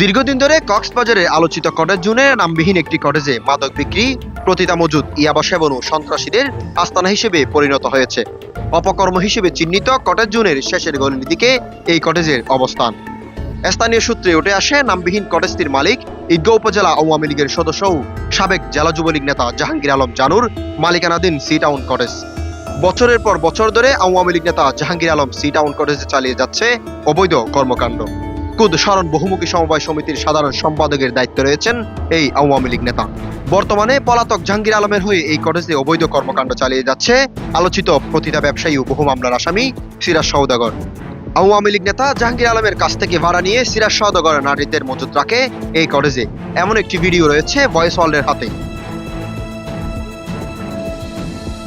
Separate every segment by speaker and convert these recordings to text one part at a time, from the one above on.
Speaker 1: দীর্ঘদিন ধরে কক্সবাজারে আলোচিত কটেজ জোনে নামবিহীন একটি কটেজে মাদক বিক্রি, প্রতিতা মজুদ, ইয়াবা সেবন ও সন্ত্রাসীদের আস্তানা হিসেবে পরিণত হয়েছে। অপকর্ম হিসেবে চিহ্নিত কটেজ জোনের শেষের গলির দিকে এই কটেজের অবস্থান। স্থানীয় সূত্রে উঠে আসে নামবিহীন কটেজটির মালিক ঈদগাঁও উপজেলা আওয়ামী লীগের সদস্য ও সাবেক জেলা যুবলীগ নেতা জাহাঙ্গীর আলম জানুর মালিকানাধীন সি টাউন কটেজ। বছরের পর বছর ধরে আওয়ামী লীগ নেতা জাহাঙ্গীর আলম সি টাউন কটেজে চালিয়ে যাচ্ছে অবৈধ কর্মকাণ্ড। কুদ শরণ বহুমুখী সমবায় সমিতির সাধারণ সম্পাদকের দায়িত্বে রয়েছেন এই আওয়ামী লীগ নেতা। বর্তমানে পলাতক জাহাঙ্গীর আলমের হয়ে এই কটেজে অবৈধ কর্মকাণ্ড চালিয়ে যাচ্ছে আলোচিত প্রতিটা ব্যবসায়ী ও বহু মামলার আসামি সিরাজ সওদাগর। আওয়ামী লীগ নেতা জাহাঙ্গীর আলমের কাছ থেকে ভাড়া নিয়ে সিরাজ সওদাগর নারীদের মজুত রাখে এই কটেজে, এমন একটি ভিডিও রয়েছে ভয়েস ওয়ার্ল্ডের হাতে।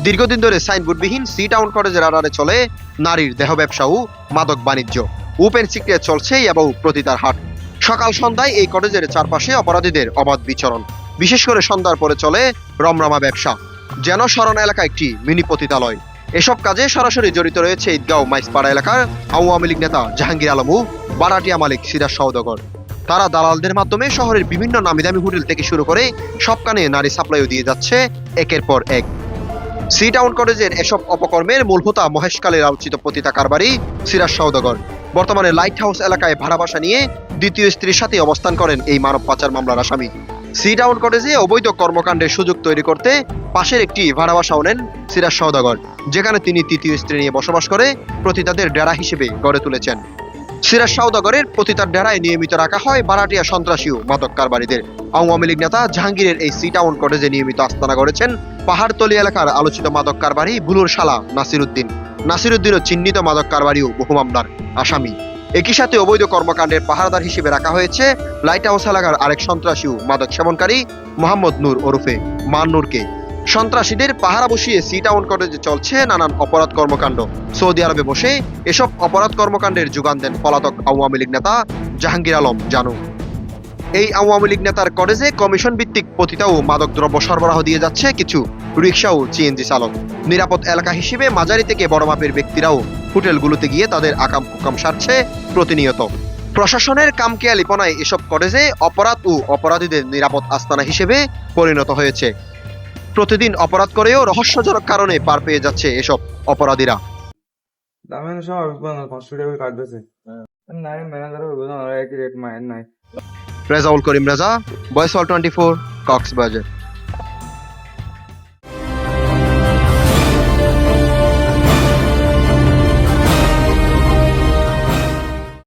Speaker 1: দীর্ঘদিন ধরে সাইনবোর্ডবিহীন সি টাউন কটেজের আড়ালে চলে নারীর দেহ ব্যবসা ও মাদক বাণিজ্য। ওপেন সিক্রেট চলছে এবং প্রতিটার হাট। সকাল সন্ধ্যায় এই কটেজের চারপাশে অপরাধীদের অবাধ বিচরণ। বিশেষ করে সন্ধ্যার পরে চলে রমরমা ব্যবসা, যেন শরণ এলাকা একটি মিনি পতিতালয়। এসব কাজে সরাসরি জড়িত রয়েছে ঈদগাঁও মাইজপাড়া এলাকার আওয়ামী লীগ নেতা জাহাঙ্গীর আলম ও বারাটিয়া মালিক সিরাজ সওদাগর। তারা দালালদের মাধ্যমে শহরের বিভিন্ন নামিদামি হোটেল থেকে শুরু করে সবখানে নারী সাপ্লাইও দিয়ে যাচ্ছে একের পর এক। সি টাউন কটেজের এসব অপকর্মের মূল হোতা মহেশকালের আলোচিত পতিতা কারবারি সিরাজ সওদাগর। বর্তমানে লাইট হাউস এলাকায় ভাড়া বাসা নিয়ে দ্বিতীয় স্ত্রীর সাথে অবস্থান করেন এই মানব পাচার মামলার আসামি। সি টাউন কটেজে অবৈধ কর্মকাণ্ডের সুযোগ তৈরি করতে পাশের একটি ভাড়া বাসাও নেন সিরাজ সওদাগর, যেখানে তিনি তৃতীয় স্ত্রী নিয়ে বসবাস করে প্রতিতাদের ডেরা হিসেবে গড়ে তুলেছেন। সিরাজ সওদাগরের প্রতিতার ডেরায় নিয়মিত রাখা হয় বারাটিয়া সন্ত্রাসী ও মাদক কারবারিদের। আওয়ামী লীগ নেতা জাহাঙ্গীরের এই সি টাউন কটেজে নিয়মিত আস্তানা গড়েছেন পাহাড়তলি এলাকার আলোচিত মাদক কারবারি বুলুর শালা নাসিরুদ্দিনও চিহ্নিত মাদক কারবারি ও বহু মামলার আসামি। একই সাথে অবৈধ কর্মকাণ্ডের পাহারাদার হিসেবে রাখা হয়েছে লাইট হাউস এলাকার আরেক সন্ত্রাসী ও মাদক সেবনকারী মোহাম্মদ নূর ওরফে মান্নুরকে। সন্ত্রাসীদের পাহারা বসিয়ে সি টাউন কটেজে চলছে নানান অপরাধ কর্মকাণ্ড। সৌদি আরবে বসে এসব অপরাধ কর্মকাণ্ডের যোগান দেন পলাতক আওয়ামী লীগ নেতা জাহাঙ্গীর আলম জানু। এই আওয়ামী লীগ নেতার কটেজে কমিশন ভিত্তিক পতিতা ও মাদক দ্রব্য সরবরাহ দিয়ে যাচ্ছে কিছু রিকশা ও সিএনজি চালক। নিরাপদ এলাকা হিসেবে মাঝারি থেকে বড় মাপের ব্যক্তিরাও হোটেলগুলোতে গিয়ে তাদের আকাম কুকাম সারছে প্রতিনিয়ত। প্রশাসনের কামকেয়ালিপনায় এসব কটেজে অপরাধ ও অপরাধীদের নিরাপদ আস্তানা হিসেবে পরিণত হয়েছে। প্রতিদিন অপরাধ করেও রহস্যজনক কারণে পার পেয়ে যাচ্ছে এসব অপরাধীরা। রেজাউল করিম রাজা, ভয়েস ওয়ার্ল্ড 24, কক্সবাজার।